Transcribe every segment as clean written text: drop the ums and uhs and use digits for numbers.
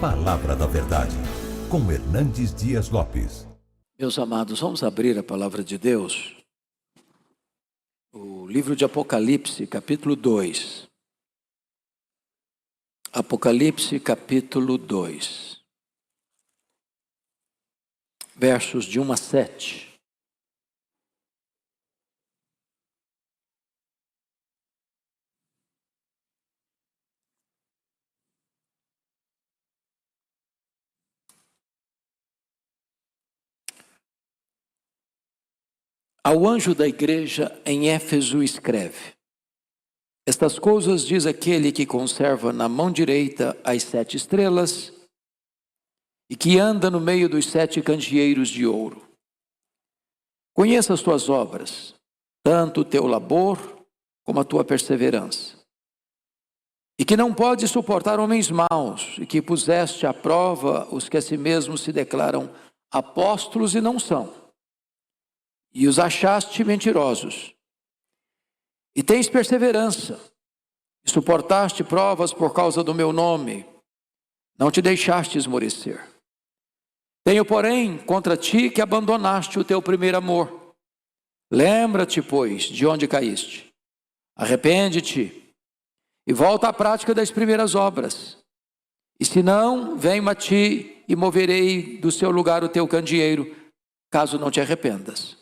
Palavra da Verdade, com Hernandes Dias Lopes. Meus amados, vamos abrir a palavra de Deus. O livro de Apocalipse, capítulo 2. Apocalipse, capítulo 2. Versos de 1 a 7. Ao anjo da igreja em Éfeso escreve: Estas coisas diz aquele que conserva na mão direita as 7 estrelas e que anda no meio dos 7 candeeiros de ouro. Conheça as tuas obras, tanto o teu labor como a tua perseverança, e que não podes suportar homens maus, e que puseste à prova os que a si mesmos se declaram apóstolos e não são, e os achaste mentirosos. E tens perseverança, e suportaste provas por causa do meu nome, não te deixaste esmorecer. Tenho, porém, contra ti que abandonaste o teu primeiro amor. Lembra-te, pois, de onde caíste. Arrepende-te e volta à prática das primeiras obras. E se não, venho a ti e moverei do seu lugar o teu candeeiro, caso não te arrependas.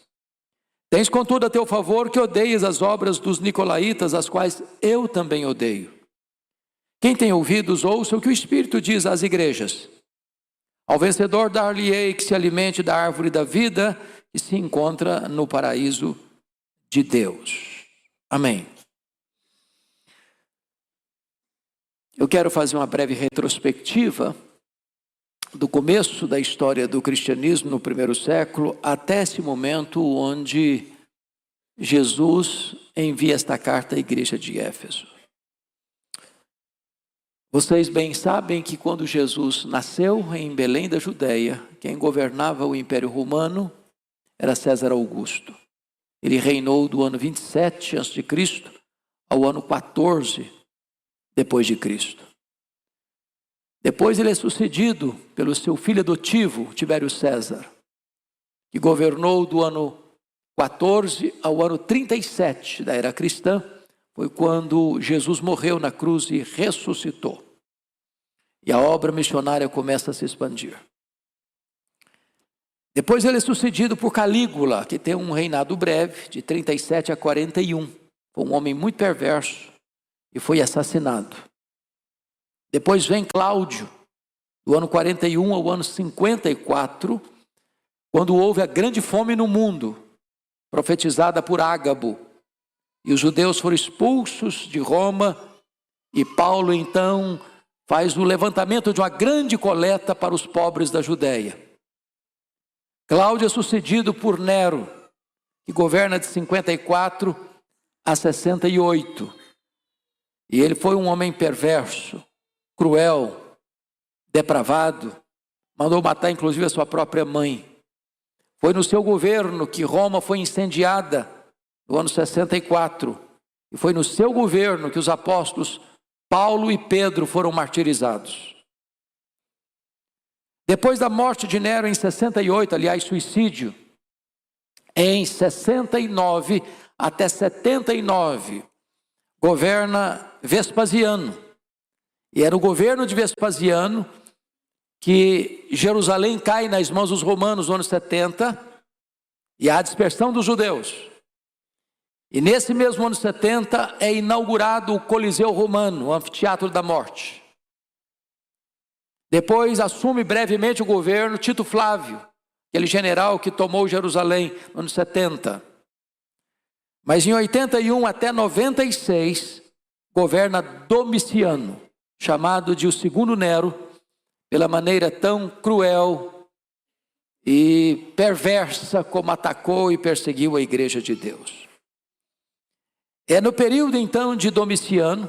Tens, contudo, a teu favor que odeias as obras dos nicolaítas, as quais eu também odeio. Quem tem ouvidos, ouça o que o Espírito diz às igrejas. Ao vencedor dar-lhe-ei que se alimente da árvore da vida, que se encontra no paraíso de Deus. Amém. Eu quero fazer uma breve retrospectiva do começo da história do cristianismo no primeiro século até esse momento onde Jesus envia esta carta à igreja de Éfeso. Vocês bem sabem que quando Jesus nasceu em Belém da Judeia, quem governava o Império Romano era César Augusto. Ele reinou do ano 27 a.C. ao ano 14 depois de Cristo. Depois ele é sucedido pelo seu filho adotivo, Tibério César, que governou do ano 14 ao ano 37 da era cristã, foi quando Jesus morreu na cruz e ressuscitou. E a obra missionária começa a se expandir. Depois ele é sucedido por Calígula, que tem um reinado breve, de 37 a 41. Foi um homem muito perverso e foi assassinado. Depois vem Cláudio, do ano 41 ao ano 54, quando houve a grande fome no mundo, profetizada por Ágabo. E os judeus foram expulsos de Roma, e Paulo então faz o levantamento de uma grande coleta para os pobres da Judéia. Cláudio é sucedido por Nero, que governa de 54 a 68. E ele foi um homem perverso, cruel, depravado, mandou matar inclusive a sua própria mãe. Foi no seu governo que Roma foi incendiada no ano 64, e foi no seu governo que os apóstolos Paulo e Pedro foram martirizados. Depois da morte de Nero em 68, aliás, suicídio, em 69 até 79, governa Vespasiano. E era o governo de Vespasiano que Jerusalém cai nas mãos dos romanos no ano 70 e há a dispersão dos judeus. E nesse mesmo ano 70 é inaugurado o Coliseu Romano, o Anfiteatro da Morte. Depois assume brevemente o governo Tito Flávio, aquele general que tomou Jerusalém no ano 70. Mas em 81 até 96 governa Domiciano, chamado de o segundo Nero, pela maneira tão cruel e perversa como atacou e perseguiu a igreja de Deus. É no período então de Domiciano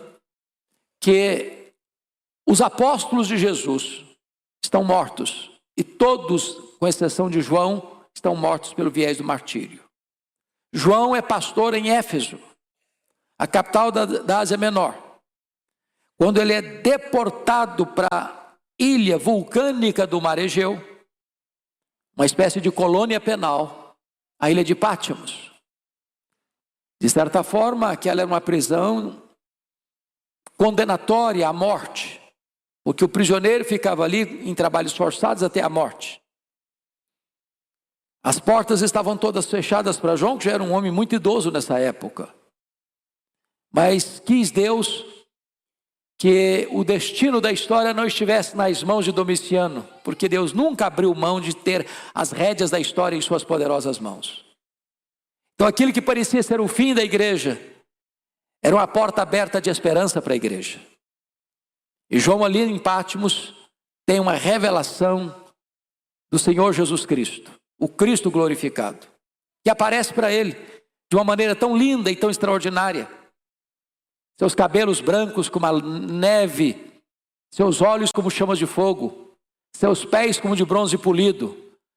que os apóstolos de Jesus estão mortos, e todos, com exceção de João, estão mortos pelo viés do martírio. João é pastor em Éfeso, a capital da Ásia Menor. Quando ele é deportado para ilha vulcânica do mar Egeu, uma espécie de colônia penal, a ilha de Patmos. De certa forma, aquela era uma prisão condenatória à morte, porque o prisioneiro ficava ali em trabalhos forçados até a morte. As portas estavam todas fechadas para João, que já era um homem muito idoso nessa época. Mas quis Deus que o destino da história não estivesse nas mãos de Domiciano, porque Deus nunca abriu mão de ter as rédeas da história em suas poderosas mãos. Então aquilo que parecia ser o fim da igreja, era uma porta aberta de esperança para a igreja. E João ali em Patmos tem uma revelação do Senhor Jesus Cristo, o Cristo glorificado, que aparece para ele de uma maneira tão linda e tão extraordinária. Seus cabelos brancos como a neve, seus olhos como chamas de fogo, seus pés como de bronze polido,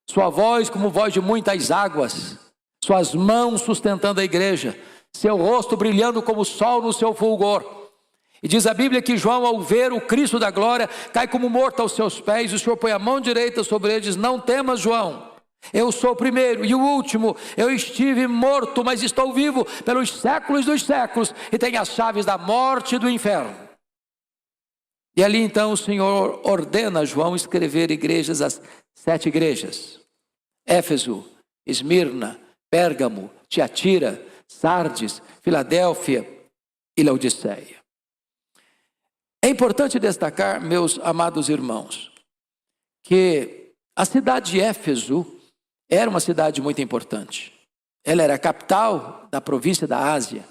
sua voz como voz de muitas águas, suas mãos sustentando a igreja, seu rosto brilhando como o sol no seu fulgor. E diz a Bíblia que João, ao ver o Cristo da glória, cai como morto aos seus pés, e o Senhor põe a mão direita sobre ele e diz: não temas, João, eu sou o primeiro e o último, eu estive morto, mas estou vivo pelos séculos dos séculos, e tenho as chaves da morte e do inferno. E ali então o Senhor ordena a João escrever igrejas, as 7 igrejas: Éfeso, Esmirna, Pérgamo, Tiatira, Sardes, Filadélfia e Laodiceia. É importante destacar, meus amados irmãos, que a cidade de Éfeso era uma cidade muito importante. Ela era a capital da província da Ásia.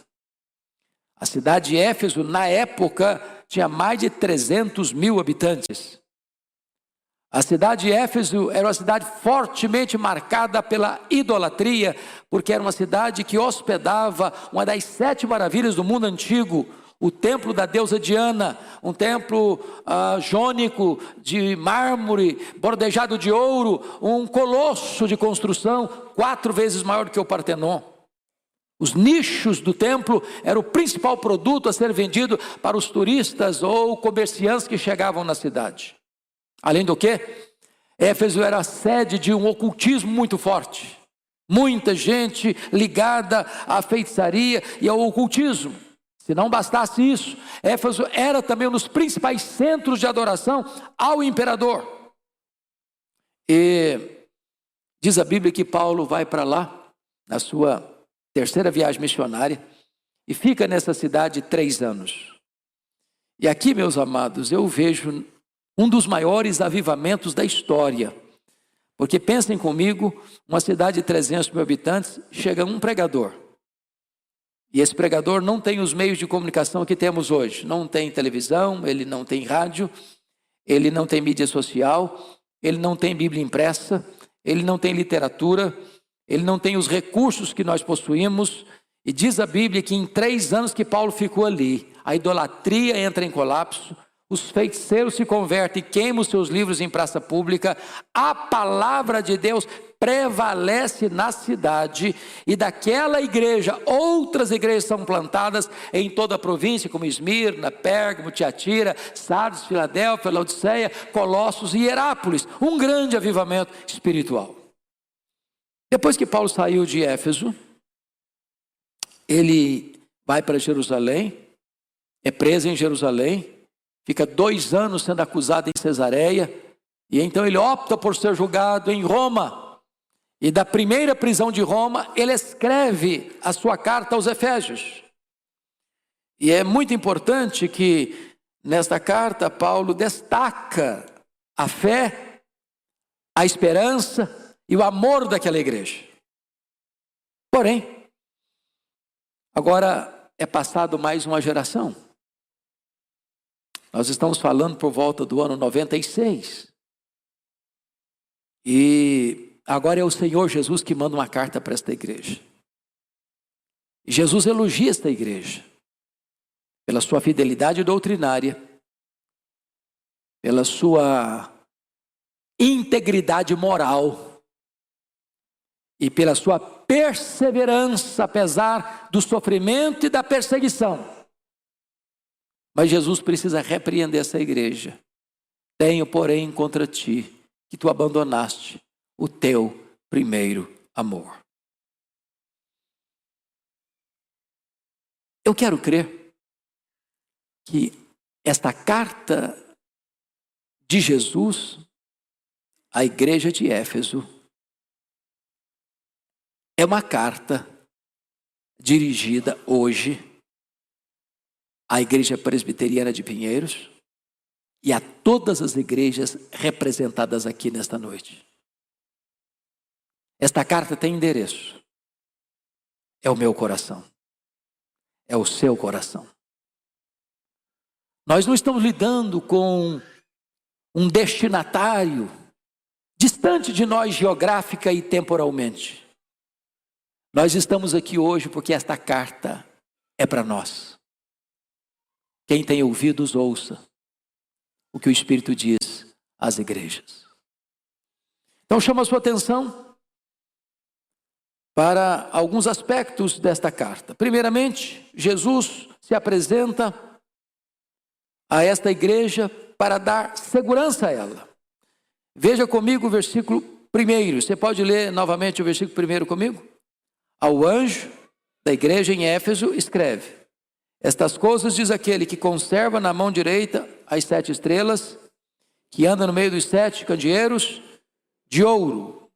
A cidade de Éfeso, na época, tinha mais de 300 mil habitantes. A cidade de Éfeso era uma cidade fortemente marcada pela idolatria, porque era uma cidade que hospedava uma das 7 maravilhas do mundo antigo, o templo da deusa Diana, um templo jônico de mármore, bordejado de ouro, um colosso de construção 4 vezes maior do que o Partenon. Os nichos do templo eram o principal produto a ser vendido para os turistas ou comerciantes que chegavam na cidade. Além do que, Éfeso era a sede de um ocultismo muito forte. Muita gente ligada à feitiçaria e ao ocultismo. Se não bastasse isso, Éfeso era também um dos principais centros de adoração ao imperador. E diz a Bíblia que Paulo vai para lá, na sua 3ª viagem missionária, e fica nessa cidade 3 anos. E aqui, meus amados, eu vejo um dos maiores avivamentos da história. Porque pensem comigo, uma cidade de 300 mil habitantes, chega um pregador. E esse pregador não tem os meios de comunicação que temos hoje. Não tem televisão, ele não tem rádio, ele não tem mídia social, ele não tem Bíblia impressa, ele não tem literatura, ele não tem os recursos que nós possuímos. E diz a Bíblia que em 3 anos que Paulo ficou ali, a idolatria entra em colapso, os feiticeiros se convertem e queimam os seus livros em praça pública, a palavra de Deus prevalece na cidade, e daquela igreja, outras igrejas são plantadas em toda a província, como Esmirna, Pérgamo, Tiatira, Sardes, Filadélfia, Laodiceia, Colossos e Hierápolis. Um grande avivamento espiritual. Depois que Paulo saiu de Éfeso, ele vai para Jerusalém, é preso em Jerusalém, fica 2 anos sendo acusado em Cesareia, e então ele opta por ser julgado em Roma. E da primeira prisão de Roma, ele escreve a sua carta aos Efésios. E é muito importante que nesta carta Paulo destaca a fé, a esperança e o amor daquela igreja. Porém, agora é passado mais uma geração. Nós estamos falando por volta do ano 96. E agora é o Senhor Jesus que manda uma carta para esta igreja. E Jesus elogia esta igreja pela sua fidelidade doutrinária, pela sua integridade moral e pela sua perseverança, apesar do sofrimento e da perseguição. Mas Jesus precisa repreender essa igreja, Tenho, porém, contra ti que tu abandonaste o teu primeiro amor. Eu quero crer que esta carta de Jesus à igreja de Éfeso é uma carta dirigida hoje à igreja presbiteriana de Pinheiros e a todas as igrejas representadas aqui nesta noite. Esta carta tem endereço. É o meu coração. É o seu coração. Nós não estamos lidando com um destinatário distante de nós geográfica e temporalmente. Nós estamos aqui hoje porque esta carta é para nós. Quem tem ouvidos, ouça o que o Espírito diz às igrejas. Então chama a sua atenção para alguns aspectos desta carta. Primeiramente, Jesus se apresenta a esta igreja para dar segurança a ela. Veja comigo o versículo 1. Você pode ler novamente o versículo 1 comigo? Ao anjo da igreja em Éfeso escreve: estas coisas diz aquele que conserva na mão direita as 7 estrelas, que anda no meio dos 7 candeeiros de ouro.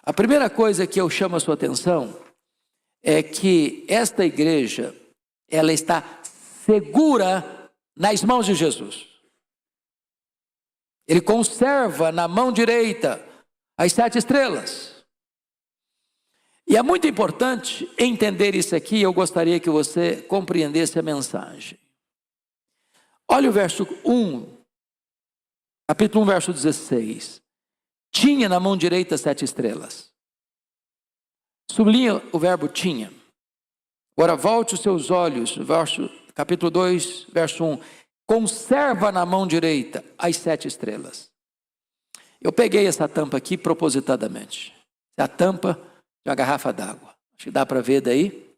A primeira coisa que eu chamo a sua atenção é que esta igreja, ela está segura nas mãos de Jesus. Ele conserva na mão direita as 7 estrelas. E é muito importante entender isso aqui. Eu gostaria que você compreendesse a mensagem. Olha o verso 1, capítulo 1, verso 16. Tinha na mão direita 7 estrelas. Sublinha o verbo tinha. Agora volte os seus olhos, capítulo 2, verso 1. Conserva na mão direita as 7 estrelas. Eu peguei essa tampa aqui propositadamente. A tampa de uma garrafa d'água. Acho que dá para ver daí.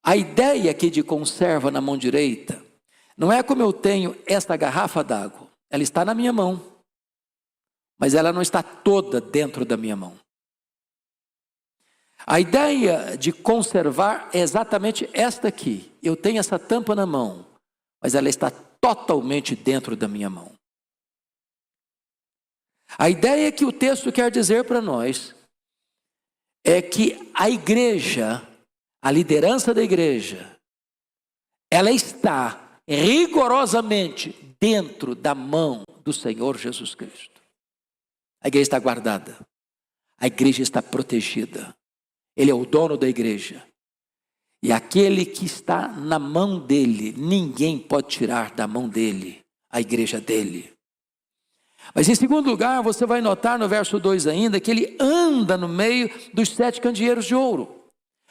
A ideia aqui de conserva na mão direita não é como eu tenho esta garrafa d'água. Ela está na minha mão, mas ela não está toda dentro da minha mão. A ideia de conservar é exatamente esta aqui. Eu tenho essa tampa na mão, mas ela está totalmente dentro da minha mão. A ideia que o texto quer dizer para nós é que a igreja, a liderança da igreja, ela está rigorosamente dentro da mão do Senhor Jesus Cristo. A igreja está guardada, a igreja está protegida. Ele é o dono da igreja. E aquele que está na mão dele, ninguém pode tirar da mão dele a igreja dele. Mas em segundo lugar, você vai notar no verso 2 ainda, que ele anda no meio dos 7 candeeiros de ouro.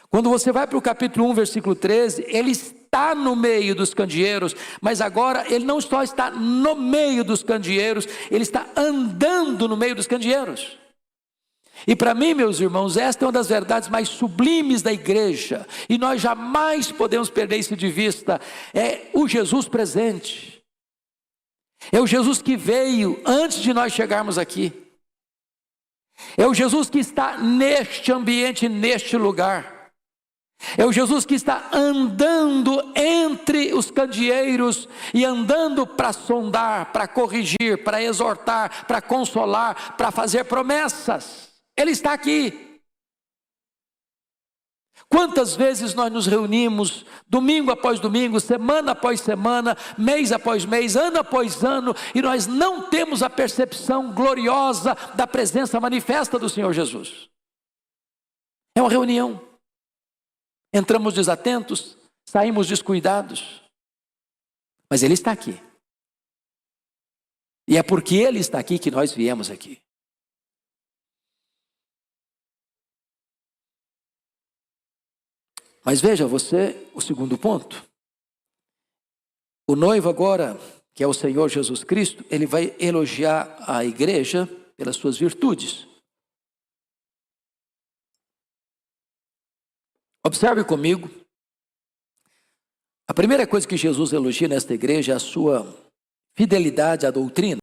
Quando você vai para o capítulo 1, versículo 13, ele está no meio dos candeeiros, mas agora ele não só está no meio dos candeeiros, ele está andando no meio dos candeeiros. E para mim, meus irmãos, esta é uma das verdades mais sublimes da igreja, e nós jamais podemos perder isso de vista. É o Jesus presente. É o Jesus que veio antes de nós chegarmos aqui. É o Jesus que está neste ambiente, neste lugar. É o Jesus que está andando entre os candeeiros e andando para sondar, para corrigir, para exortar, para consolar, para fazer promessas. Ele está aqui. Quantas vezes nós nos reunimos, domingo após domingo, semana após semana, mês após mês, ano após ano, e nós não temos a percepção gloriosa da presença manifesta do Senhor Jesus. É uma reunião. Entramos desatentos, saímos descuidados, mas Ele está aqui. E é porque Ele está aqui que nós viemos aqui. Mas veja você, o segundo ponto. O noivo agora, que é o Senhor Jesus Cristo, ele vai elogiar a igreja pelas suas virtudes. Observe comigo. A primeira coisa que Jesus elogia nesta igreja é a sua fidelidade à doutrina.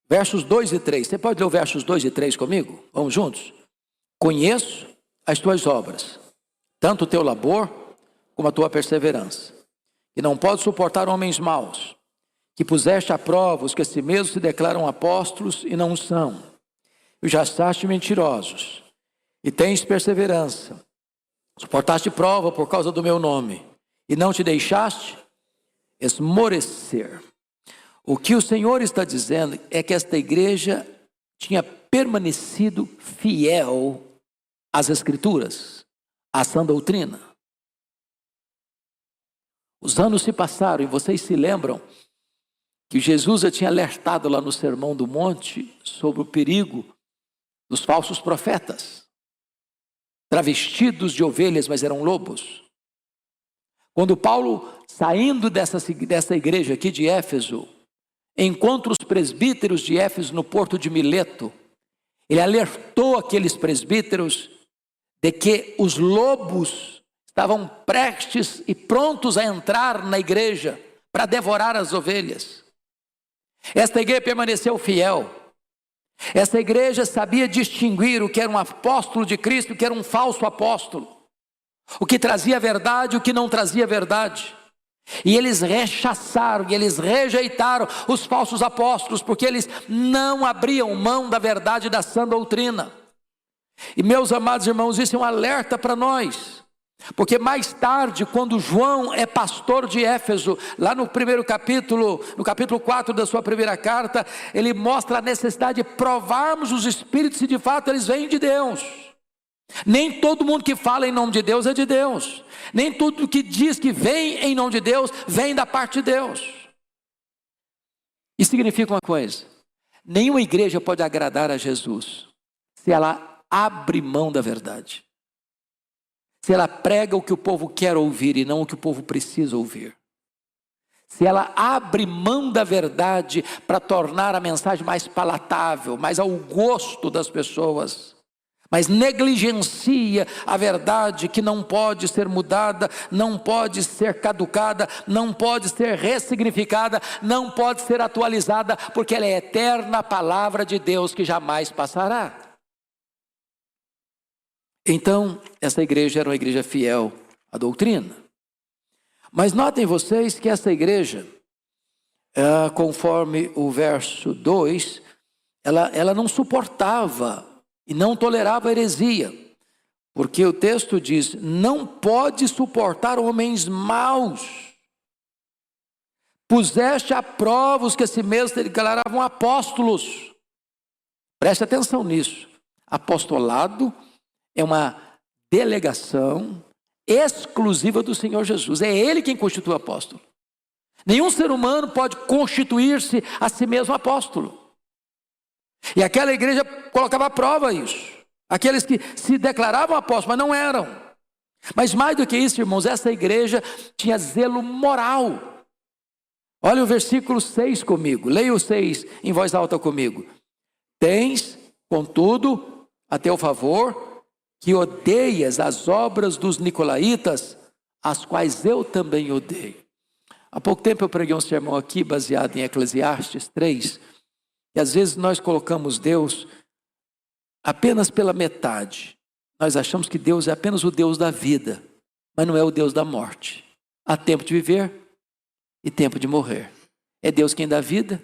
Versos 2 e 3. Você pode ler o versos 2 e 3 comigo? Vamos juntos? Conheço as tuas obras, tanto o teu labor como a tua perseverança, que não pode suportar homens maus, que puseste à prova os que a si mesmos se declaram apóstolos e não são, e já achaste mentirosos, e tens perseverança, suportaste prova por causa do meu nome, e não te deixaste esmorecer. O que o Senhor está dizendo é que esta igreja tinha permanecido fiel às Escrituras, à sã doutrina. Os anos se passaram e vocês se lembram que Jesus já tinha alertado lá no Sermão do Monte sobre o perigo dos falsos profetas, travestidos de ovelhas, mas eram lobos. Quando Paulo, saindo dessa igreja aqui de Éfeso, encontra os presbíteros de Éfeso no porto de Mileto, ele alertou aqueles presbíteros de que os lobos estavam prestes e prontos a entrar na igreja para devorar as ovelhas. Esta igreja permaneceu fiel. Esta igreja sabia distinguir o que era um apóstolo de Cristo e o que era um falso apóstolo, o que trazia verdade e o que não trazia verdade. E eles rechaçaram, e eles rejeitaram os falsos apóstolos, porque eles não abriam mão da verdade da sã doutrina. E meus amados irmãos, isso é um alerta para nós, porque mais tarde, quando João é pastor de Éfeso, lá no primeiro capítulo, no capítulo 4 da sua primeira carta, ele mostra a necessidade de provarmos os espíritos se de fato eles vêm de Deus. Nem todo mundo que fala em nome de Deus é de Deus. Nem tudo que diz que vem em nome de Deus, vem da parte de Deus. Isso significa uma coisa: nenhuma igreja pode agradar a Jesus se ela abre mão da verdade, se ela prega o que o povo quer ouvir e não o que o povo precisa ouvir, se ela abre mão da verdade para tornar a mensagem mais palatável, mais ao gosto das pessoas, mas negligencia a verdade que não pode ser mudada, não pode ser caducada, não pode ser ressignificada, não pode ser atualizada, porque ela é eterna palavra de Deus que jamais passará. Então, essa igreja era uma igreja fiel à doutrina. Mas notem vocês que essa igreja, conforme o verso 2, ela não suportava e não tolerava heresia, porque o texto diz: não pode suportar homens maus, puseste à prova os que a si mesmos declaravam apóstolos. Preste atenção nisso. Apostolado é uma delegação exclusiva do Senhor Jesus, é Ele quem constitui o apóstolo. Nenhum ser humano pode constituir-se a si mesmo apóstolo. E aquela igreja colocava à prova isso. Aqueles que se declaravam apóstolos, mas não eram. Mas mais do que isso, irmãos, essa igreja tinha zelo moral. Olha o versículo 6 comigo. Leia o 6 em voz alta comigo. Tens, contudo, a teu favor, que odeias as obras dos nicolaítas, as quais eu também odeio. Há pouco tempo eu preguei um sermão aqui baseado em Eclesiastes 3, e às vezes nós colocamos Deus apenas pela metade. Nós achamos que Deus é apenas o Deus da vida, mas não é o Deus da morte. Há tempo de viver e tempo de morrer. É Deus quem dá vida,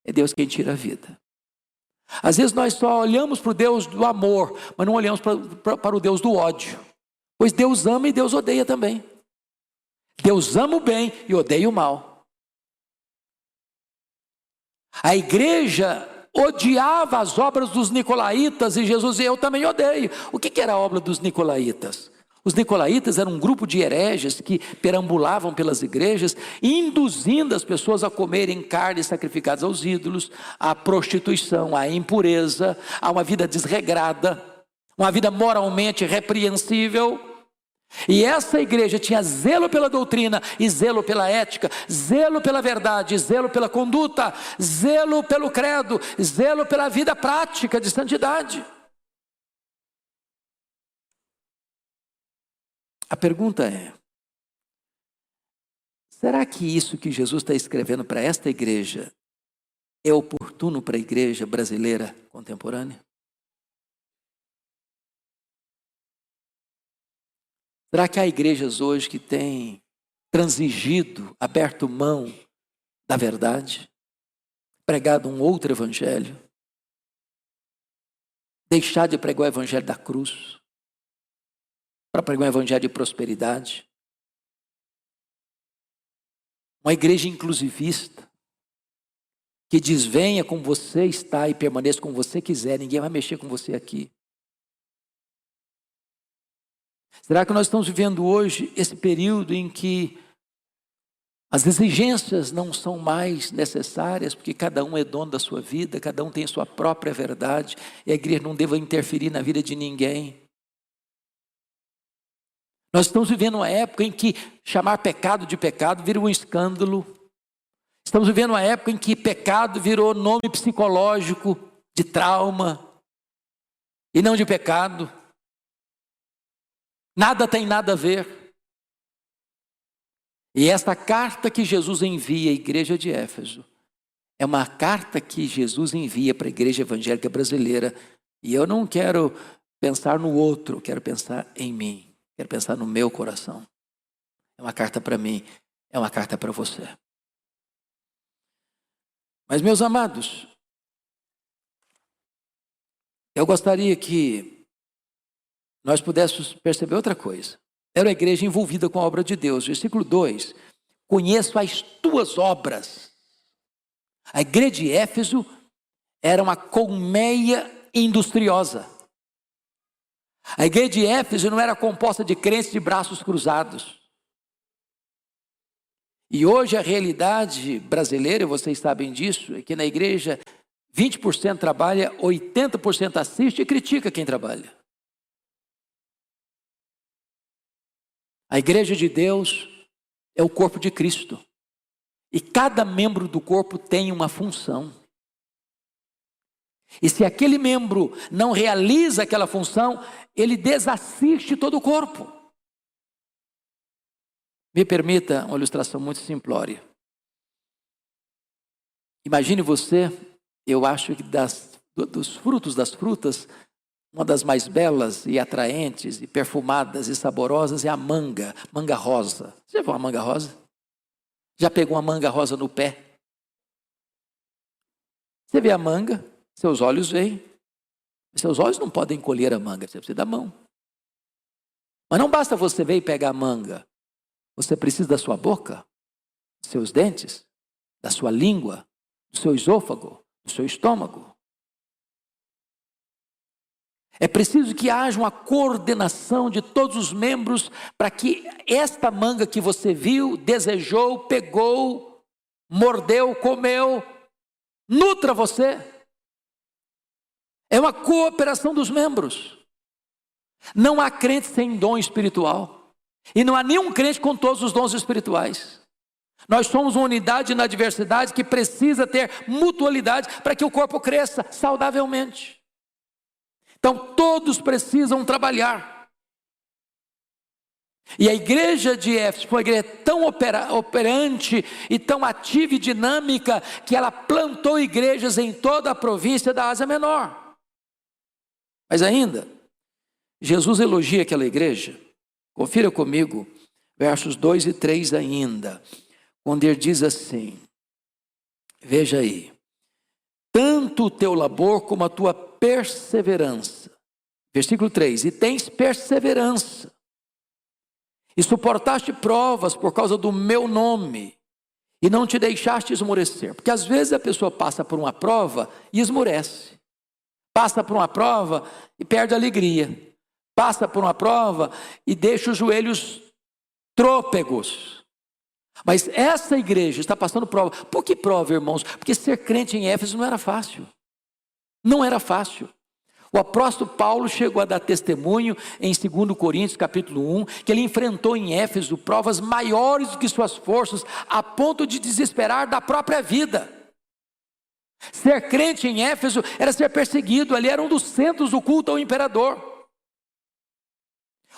é Deus quem tira a vida. Às vezes nós só olhamos para o Deus do amor, mas não olhamos para o Deus do ódio. Pois Deus ama e Deus odeia também. Deus ama o bem e odeia o mal. A igreja odiava as obras dos nicolaítas e Jesus dizia: eu também odeio. O que era a obra dos nicolaítas? Os nicolaítas eram um grupo de hereges que perambulavam pelas igrejas, induzindo as pessoas a comerem carnes sacrificadas aos ídolos, à prostituição, à impureza, a uma vida desregrada, uma vida moralmente repreensível. E essa igreja tinha zelo pela doutrina e zelo pela ética, zelo pela verdade, zelo pela conduta, zelo pelo credo, zelo pela vida prática de santidade. A pergunta é: será que isso que Jesus está escrevendo para esta igreja é oportuno para a igreja brasileira contemporânea? Será que há igrejas hoje que têm transigido, aberto mão da verdade, pregado um outro evangelho, deixado de pregar o evangelho da cruz, para pregar um evangelho de prosperidade? Uma igreja inclusivista, que diz: venha como você está e permaneça como você quiser, ninguém vai mexer com você aqui. Será que nós estamos vivendo hoje esse período em que as exigências não são mais necessárias, porque cada um é dono da sua vida, cada um tem a sua própria verdade, e a igreja não deva interferir na vida de ninguém? Nós estamos vivendo uma época em que chamar pecado de pecado vira um escândalo. Estamos vivendo uma época em que pecado virou nome psicológico de trauma e não de pecado. Nada tem nada a ver. E esta carta que Jesus envia à igreja de Éfeso é uma carta que Jesus envia para a igreja evangélica brasileira. E eu não quero pensar no outro, eu quero pensar em mim. Quero pensar no meu coração. É uma carta para mim, é uma carta para você. Mas, meus amados, eu gostaria que nós pudéssemos perceber outra coisa. Era uma igreja envolvida com a obra de Deus. Versículo 2: conheço as tuas obras. A igreja de Éfeso era uma colmeia industriosa. A igreja de Éfeso não era composta de crentes de braços cruzados. E hoje a realidade brasileira, vocês sabem disso, é que na igreja 20% trabalha, 80% assiste e critica quem trabalha. A igreja de Deus é o corpo de Cristo. E cada membro do corpo tem uma função. E se aquele membro não realiza aquela função, ele desassiste todo o corpo. Me permita uma ilustração muito simplória. Imagine você, eu acho que dos frutos das frutas, uma das mais belas e atraentes e perfumadas e saborosas é a manga rosa. Você já viu uma manga rosa? Já pegou uma manga rosa no pé? Você vê a manga, seus olhos veem. Seus olhos não podem colher a manga, você precisa da mão. Mas não basta você ver e pegar a manga. Você precisa da sua boca, dos seus dentes, da sua língua, do seu esôfago, do seu estômago. É preciso que haja uma coordenação de todos os membros para que esta manga que você viu, desejou, pegou, mordeu, comeu, nutra você. É uma cooperação dos membros. Não há crente sem dom espiritual. E não há nenhum crente com todos os dons espirituais. Nós somos uma unidade na diversidade que precisa ter mutualidade para que o corpo cresça saudavelmente. Então todos precisam trabalhar. E a igreja de Éfeso foi uma igreja tão operante e tão ativa e dinâmica que ela plantou igrejas em toda a província da Ásia Menor. Mas ainda, Jesus elogia aquela igreja. Confira comigo, versos 2 e 3 ainda, quando ele diz assim, veja aí, tanto o teu labor como a tua perseverança. Versículo 3, e tens perseverança, e suportaste provas por causa do meu nome, e não te deixaste esmorecer. Porque às vezes a pessoa passa por uma prova e esmorece. Passa por uma prova e perde a alegria. Passa por uma prova e deixa os joelhos trôpegos. Mas essa igreja está passando prova. Por que prova, irmãos? Porque ser crente em Éfeso não era fácil. Não era fácil. O apóstolo Paulo chegou a dar testemunho em 2 Coríntios capítulo 1, que ele enfrentou em Éfeso provas maiores do que suas forças, a ponto de desesperar da própria vida. Ser crente em Éfeso era ser perseguido, ali era um dos centros do culto ao imperador.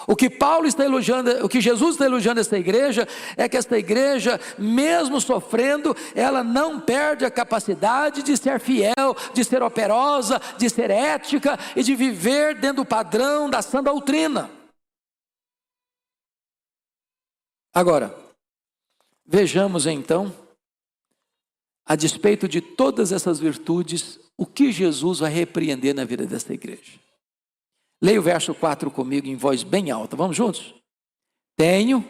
O que Paulo está elogiando, o que Jesus está elogiando esta igreja, é que esta igreja, mesmo sofrendo, ela não perde a capacidade de ser fiel, de ser operosa, de ser ética e de viver dentro do padrão da sã doutrina. Agora, vejamos então, a despeito de todas essas virtudes, o que Jesus vai repreender na vida desta igreja. Leia o verso 4 comigo em voz bem alta, vamos juntos? Tenho,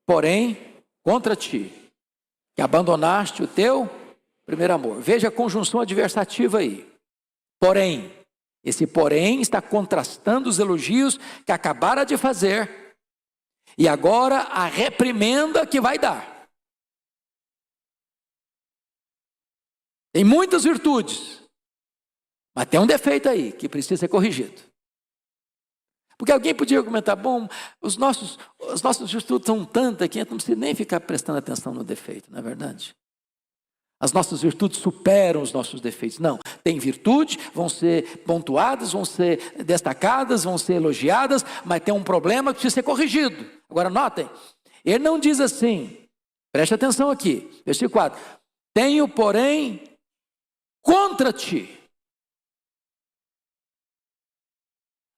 porém, contra ti, que abandonaste o teu primeiro amor. Veja a conjunção adversativa aí. Porém, esse porém está contrastando os elogios que acabara de fazer e agora a reprimenda que vai dar. Tem muitas virtudes, mas tem um defeito aí que precisa ser corrigido. Porque alguém podia argumentar, bom, as nossas virtudes são tantas que a gente não precisa nem ficar prestando atenção no defeito, não é verdade? As nossas virtudes superam os nossos defeitos. Não, tem virtude, vão ser pontuadas, vão ser destacadas, vão ser elogiadas, mas tem um problema que precisa ser corrigido. Agora notem, ele não diz assim, preste atenção aqui, versículo 4. Tenho, porém, contra ti.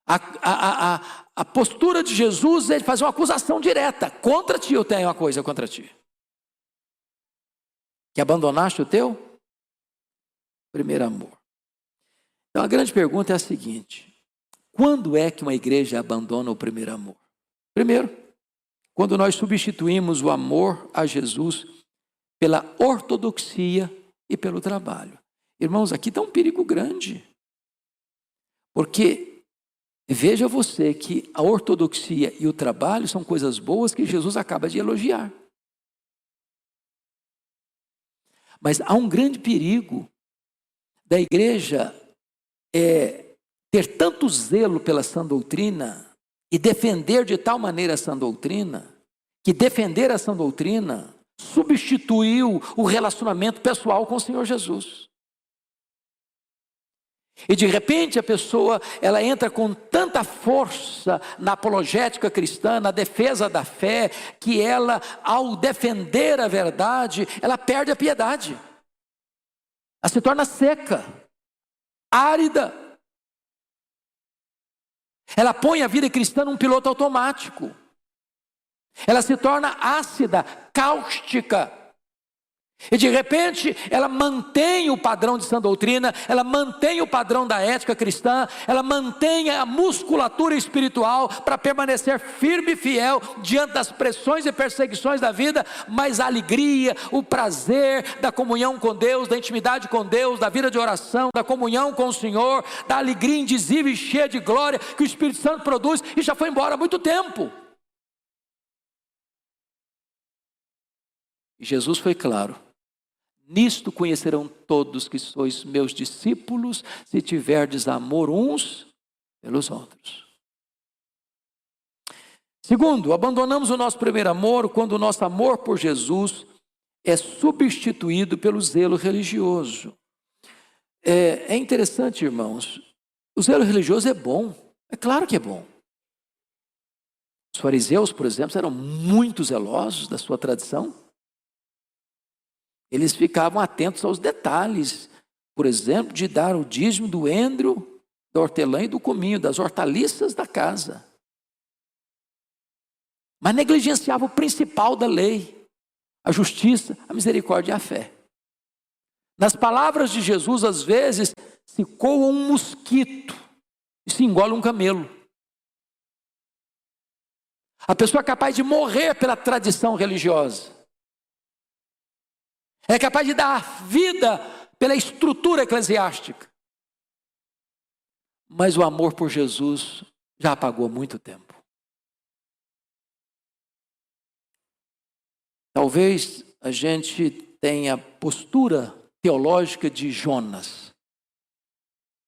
A postura de Jesus é de fazer uma acusação direta. Contra ti eu tenho uma coisa contra ti. Que abandonaste o teu primeiro amor. Então a grande pergunta é a seguinte: quando é que uma igreja abandona o primeiro amor? Primeiro, quando nós substituímos o amor a Jesus pela ortodoxia e pelo trabalho. Irmãos, aqui está um perigo grande. Porque veja você que a ortodoxia e o trabalho são coisas boas que Jesus acaba de elogiar. Mas há um grande perigo da igreja ter tanto zelo pela sã doutrina e defender de tal maneira a sã doutrina, que defender a sã doutrina substituiu o relacionamento pessoal com o Senhor Jesus. E de repente a pessoa, ela entra com tanta força na apologética cristã, na defesa da fé, que ela, ao defender a verdade, ela perde a piedade. Ela se torna seca, árida. Ela põe a vida cristã num piloto automático. Ela se torna ácida, cáustica. E de repente, ela mantém o padrão de sã doutrina, ela mantém o padrão da ética cristã, ela mantém a musculatura espiritual para permanecer firme e fiel diante das pressões e perseguições da vida, mas a alegria, o prazer da comunhão com Deus, da intimidade com Deus, da vida de oração, da comunhão com o Senhor, da alegria indizível e cheia de glória que o Espírito Santo produz, e já foi embora há muito tempo. E Jesus foi claro: nisto conhecerão todos que sois meus discípulos, se tiverdes amor uns pelos outros. Segundo, abandonamos o nosso primeiro amor quando o nosso amor por Jesus é substituído pelo zelo religioso. É interessante, irmãos, o zelo religioso é bom, é claro que é bom. Os fariseus, por exemplo, eram muito zelosos da sua tradição. Eles ficavam atentos aos detalhes, por exemplo, de dar o dízimo do endro, da hortelã e do cominho, das hortaliças da casa. Mas negligenciava o principal da lei, a justiça, a misericórdia e a fé. Nas palavras de Jesus, às vezes, se coa um mosquito e se engole um camelo. A pessoa é capaz de morrer pela tradição religiosa. É capaz de dar vida pela estrutura eclesiástica. Mas o amor por Jesus já apagou há muito tempo. Talvez a gente tenha a postura teológica de Jonas.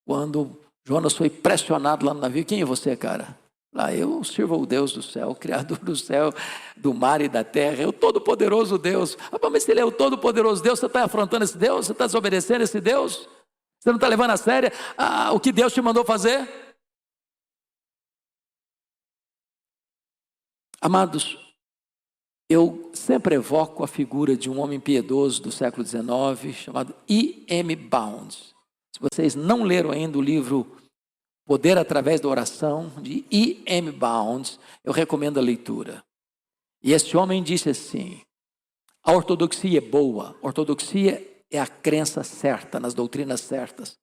Quando Jonas foi pressionado lá no navio: quem é você, cara? Lá, eu sirvo ao Deus do céu, Criador do céu, do mar e da terra, é o todo-poderoso Deus. Mas se ele é o todo-poderoso Deus, você está afrontando esse Deus? Você está desobedecendo esse Deus? Você não está levando a sério o que Deus te mandou fazer? Amados, eu sempre evoco a figura de um homem piedoso do século XIX, chamado E.M. Bounds. Se vocês não leram ainda o livro Poder através da Oração, de E.M. Bounds, eu recomendo a leitura. E esse homem disse assim: a ortodoxia é boa, a ortodoxia é a crença certa, nas doutrinas certas.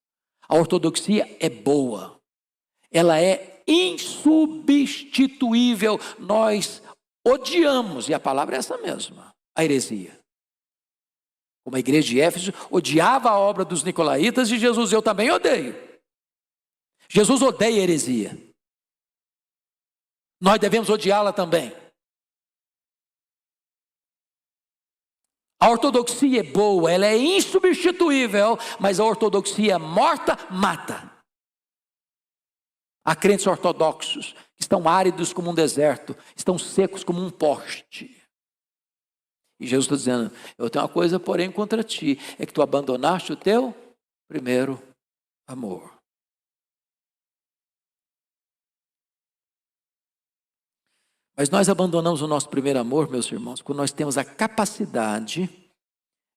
A ortodoxia é boa, ela é insubstituível. Nós odiamos, e a palavra é essa mesma, a heresia. Como a igreja de Éfeso odiava a obra dos nicolaítas, e Jesus, eu também odeio. Jesus odeia a heresia. Nós devemos odiá-la também. A ortodoxia é boa, ela é insubstituível, mas a ortodoxia morta mata. Há crentes ortodoxos que estão áridos como um deserto, estão secos como um poste. E Jesus está dizendo: eu tenho uma coisa, porém, contra ti, é que tu abandonaste o teu primeiro amor. Mas nós abandonamos o nosso primeiro amor, meus irmãos, quando nós temos a capacidade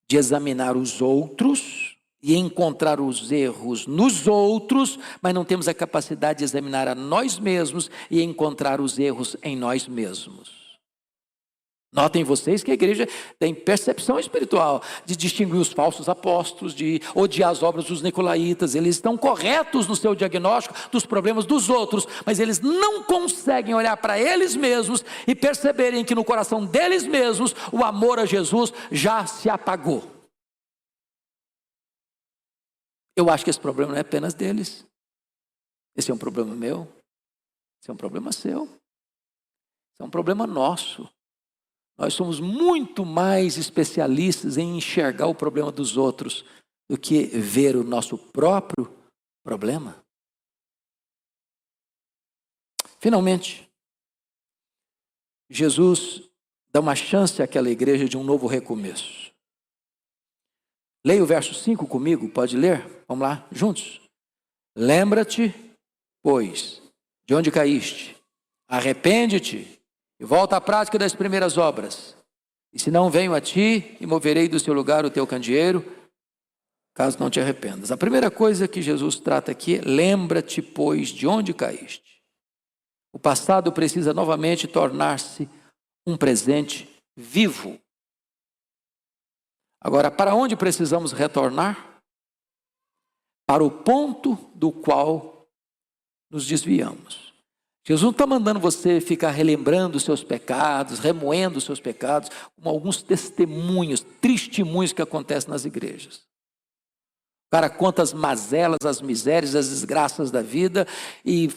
de examinar os outros e encontrar os erros nos outros, mas não temos a capacidade de examinar a nós mesmos e encontrar os erros em nós mesmos. Notem vocês que a igreja tem percepção espiritual de distinguir os falsos apóstolos, de odiar as obras dos nicolaítas. Eles estão corretos no seu diagnóstico dos problemas dos outros, mas eles não conseguem olhar para eles mesmos e perceberem que no coração deles mesmos o amor a Jesus já se apagou. Eu acho que esse problema não é apenas deles. Esse é um problema meu, esse é um problema seu, esse é um problema nosso. Nós somos muito mais especialistas em enxergar o problema dos outros do que ver o nosso próprio problema. Finalmente, Jesus dá uma chance àquela igreja de um novo recomeço. Leia o verso 5 comigo, pode ler? Vamos lá, juntos. Lembra-te, pois, de onde caíste, arrepende-te e volta à prática das primeiras obras. E se não venho a ti, e moverei do seu lugar o teu candeeiro, caso não te arrependas. A primeira coisa que Jesus trata aqui é: lembra-te, pois, de onde caíste. O passado precisa novamente tornar-se um presente vivo. Agora, para onde precisamos retornar? Para o ponto do qual nos desviamos. Jesus não está mandando você ficar relembrando os seus pecados, remoendo os seus pecados, como alguns testemunhos, testemunhos que acontecem nas igrejas. O cara conta as mazelas, as misérias, as desgraças da vida e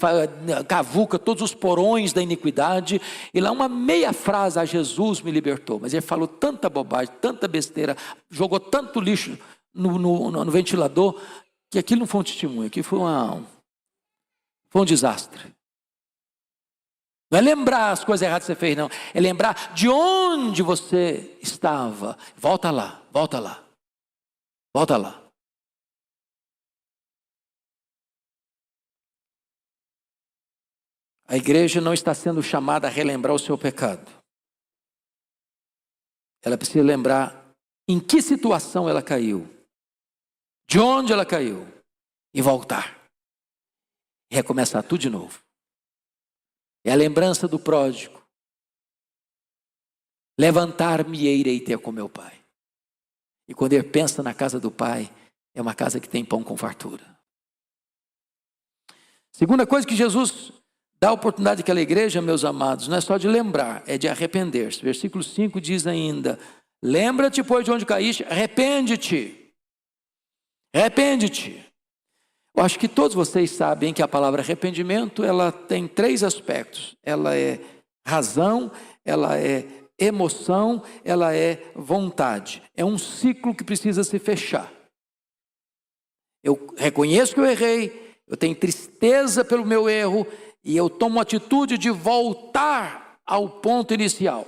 cavuca todos os porões da iniquidade. E lá uma meia frase: a Jesus me libertou. Mas ele falou tanta bobagem, tanta besteira, jogou tanto lixo no ventilador, que aquilo não foi um testemunho, aquilo foi um desastre. Não é lembrar as coisas erradas que você fez, não. É lembrar de onde você estava. Volta lá, volta lá, volta lá. A igreja não está sendo chamada a relembrar o seu pecado. Ela precisa lembrar em que situação ela caiu, de onde ela caiu, e voltar. E recomeçar tudo de novo. É a lembrança do pródigo. Levantar-me e irei ter com meu pai. E quando ele pensa na casa do pai, é uma casa que tem pão com fartura. Segunda coisa que Jesus dá a oportunidade àquela igreja, meus amados, não é só de lembrar, é de arrepender-se. Versículo 5 diz ainda: lembra-te, pois, de onde caíste, arrepende-te. Arrepende-te. Eu acho que todos vocês sabem que a palavra arrependimento, ela tem 3 aspectos. Ela é razão, ela é emoção, ela é vontade. É um ciclo que precisa se fechar. Eu reconheço que eu errei, eu tenho tristeza pelo meu erro e eu tomo a atitude de voltar ao ponto inicial.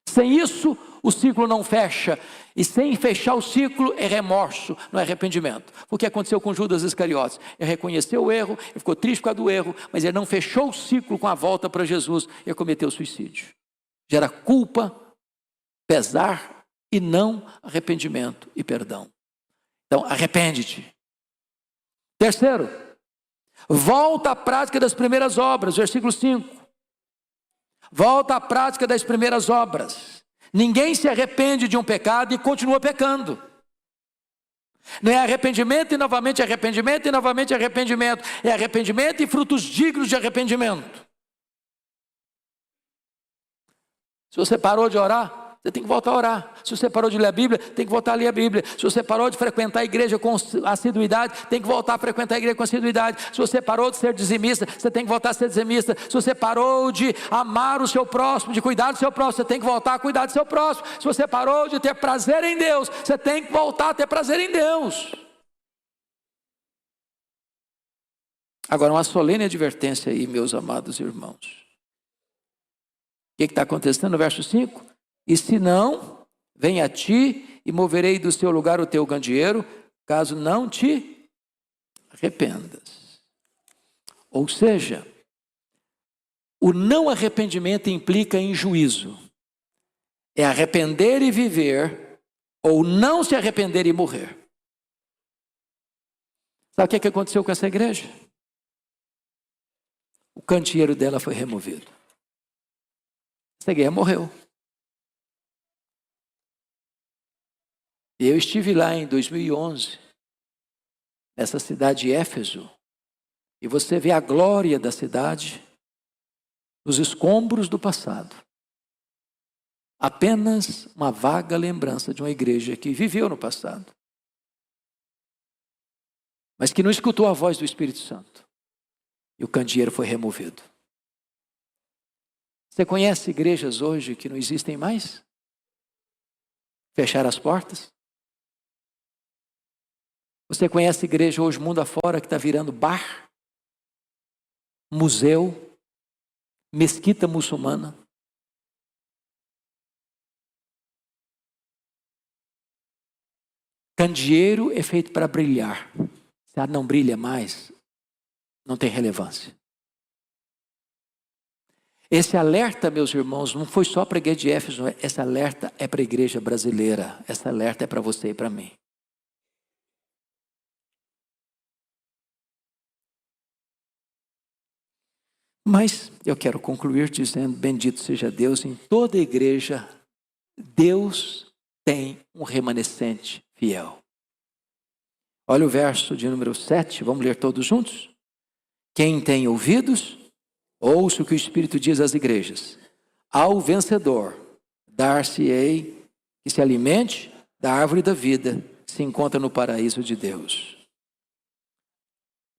Sem isso, o ciclo não fecha. E sem fechar o ciclo é remorso, não é arrependimento. Foi o que aconteceu com Judas Iscariotes. Ele reconheceu o erro, ele ficou triste por causa do erro, mas ele não fechou o ciclo com a volta para Jesus e cometeu suicídio. Gera culpa, pesar e não arrependimento e perdão. Então, arrepende-te. Terceiro, volta à prática das primeiras obras, versículo 5. Volta à prática das primeiras obras. Ninguém se arrepende de um pecado e continua pecando. Não é arrependimento e novamente arrependimento e novamente arrependimento. É arrependimento e frutos dignos de arrependimento. Se você parou de orar, você tem que voltar a orar. Se você parou de ler a Bíblia, tem que voltar a ler a Bíblia. Se você parou de frequentar a igreja com assiduidade, tem que voltar a frequentar a igreja com assiduidade. Se você parou de ser dizimista, você tem que voltar a ser dizimista. Se você parou de amar o seu próximo, de cuidar do seu próximo, você tem que voltar a cuidar do seu próximo. Se você parou de ter prazer em Deus, você tem que voltar a ter prazer em Deus. Agora, uma solene advertência aí, meus amados irmãos. O que está acontecendo no verso 5? E se não, vem a ti e moverei do seu lugar o teu candeeiro, caso não te arrependas. Ou seja, o não arrependimento implica em juízo. É arrepender e viver, ou não se arrepender e morrer. Sabe o que aconteceu com essa igreja? O candeeiro dela foi removido. Essa igreja morreu. Eu estive lá em 2011, nessa cidade de Éfeso, e você vê a glória da cidade nos escombros do passado. Apenas uma vaga lembrança de uma igreja que viveu no passado, mas que não escutou a voz do Espírito Santo. E o candeeiro foi removido. Você conhece igrejas hoje que não existem mais? Fecharam as portas? Você conhece igreja hoje, mundo afora, que está virando bar, museu, mesquita muçulmana? Candeeiro é feito para brilhar. Se ela não brilha mais, não tem relevância. Esse alerta, meus irmãos, não foi só para a igreja de Éfeso, esse alerta é para a igreja brasileira, esse alerta é para você e para mim. Mas eu quero concluir dizendo, bendito seja Deus, em toda a igreja, Deus tem um remanescente fiel. Olha o verso de número 7, vamos ler todos juntos? Quem tem ouvidos, ouça o que o Espírito diz às igrejas. Ao vencedor, dar-se-ei que se alimente da árvore da vida, que se encontra no paraíso de Deus.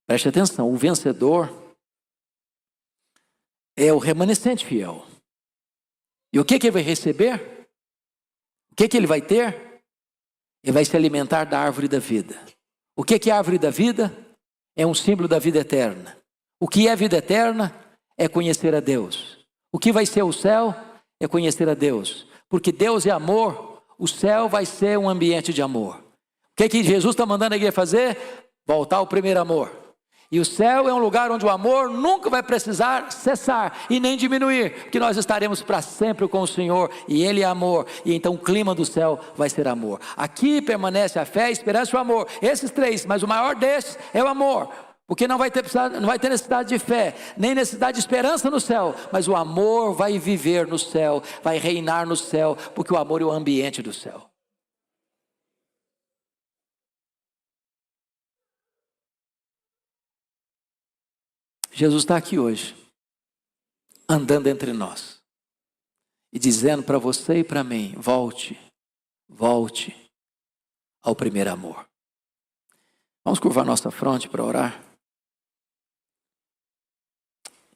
Preste atenção, o vencedor é o remanescente fiel. E o que ele vai receber? O que ele vai ter? Ele vai se alimentar da árvore da vida. O que é a árvore da vida? É um símbolo da vida eterna. O que é vida eterna? É conhecer a Deus. O que vai ser o céu? É conhecer a Deus. Porque Deus é amor, o céu vai ser um ambiente de amor. O que Jesus está mandando a igreja fazer? Voltar ao primeiro amor. E o céu é um lugar onde o amor nunca vai precisar cessar e nem diminuir, porque nós estaremos para sempre com o Senhor e Ele é amor, e então o clima do céu vai ser amor. Aqui permanece a fé, a esperança e o amor, esses três, mas o maior desses é o amor, porque não vai ter necessidade de fé, nem necessidade de esperança no céu, mas o amor vai viver no céu, vai reinar no céu, porque o amor é o ambiente do céu. Jesus está aqui hoje, andando entre nós, e dizendo para você e para mim, volte ao primeiro amor. Vamos curvar nossa fronte para orar?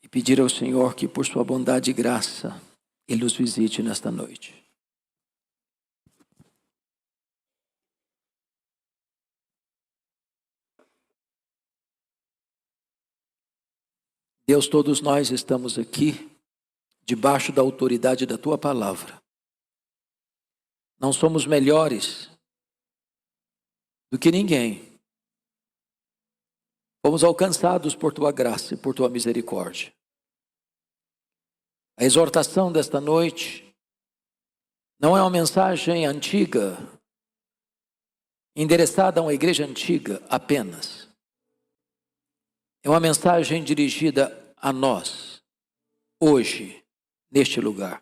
E pedir ao Senhor que por sua bondade e graça, Ele nos visite nesta noite. Deus, todos nós estamos aqui, debaixo da autoridade da Tua palavra. Não somos melhores do que ninguém. Fomos alcançados por tua graça e por tua misericórdia. A exortação desta noite não é uma mensagem antiga, endereçada a uma igreja antiga apenas. É uma mensagem dirigida a nós, hoje, neste lugar.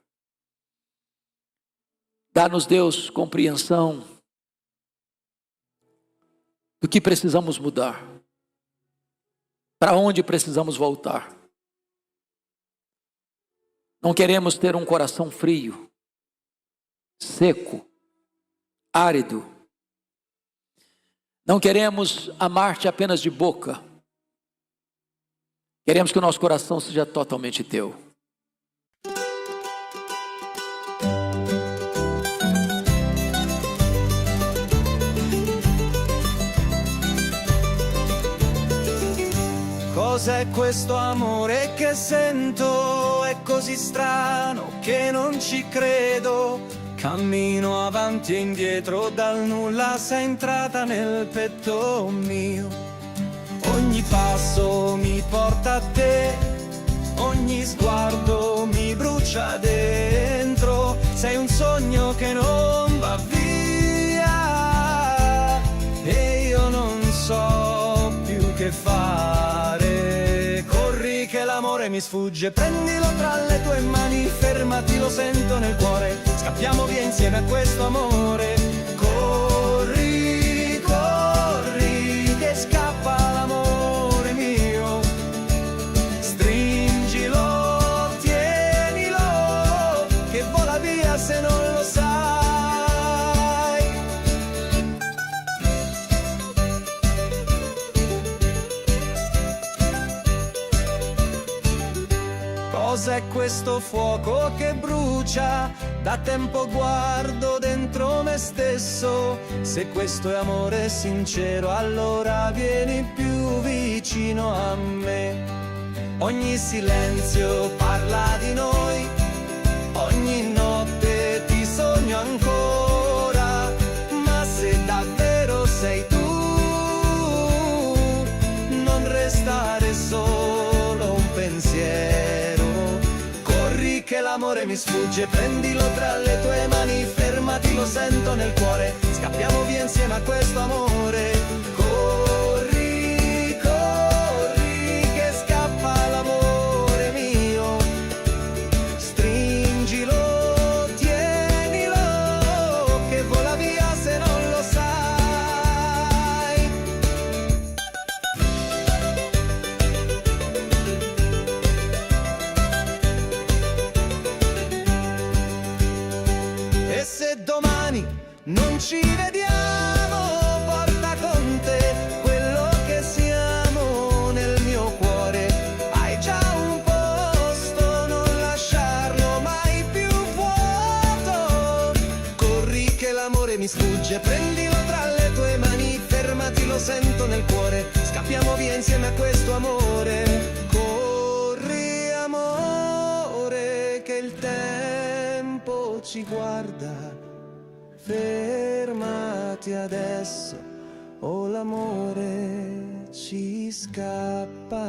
Dá-nos, Deus, compreensão do que precisamos mudar, para onde precisamos voltar. Não queremos ter um coração frio, seco, árido. Não queremos amar-te apenas de boca. Queremos que o nosso coração seja totalmente teu. Cos'è questo amore che sento? È così strano che non ci credo. Cammino avanti e indietro, dal nulla sei entrata nel petto mio. Ogni passo mi porta a te, ogni sguardo mi brucia dentro. Sei un sogno che non va via e io non so più che fare. Corri che l'amore mi sfugge, prendilo tra le tue mani, fermati, lo sento nel cuore. Scappiamo via insieme a questo amore. Corri, corri, che scappa l'amore mio. Stringilo, tienilo, che vola via se non lo sai. Cos'è questo fuoco che brucia? Da tempo guardo dentro me stesso. Se questo è amore sincero, allora vieni più vicino a me. Ogni silenzio parla di noi, ogni notte ti sogno ancora. Ma se davvero sei tu, non restare solo un pensiero. Corri che l'amore mi sfugge, prendilo tra le tue mani, fermati, lo sento nel cuore. Scappiamo via insieme a questo amore. Corri, corri, che scappa l'amore mio. Stringilo, tienilo, che vola via se non lo sai. E se domani non ci vediamo, porta con te quello che siamo nel mio cuore. Hai già un posto, non lasciarlo mai più vuoto. Corri che l'amore mi sfugge, prendilo tra le tue mani, fermati, lo sento nel cuore. Scappiamo via insieme a questo amore. Corri amore, che il tempo ci guarda. Fermati adesso o l'amore ci scappa.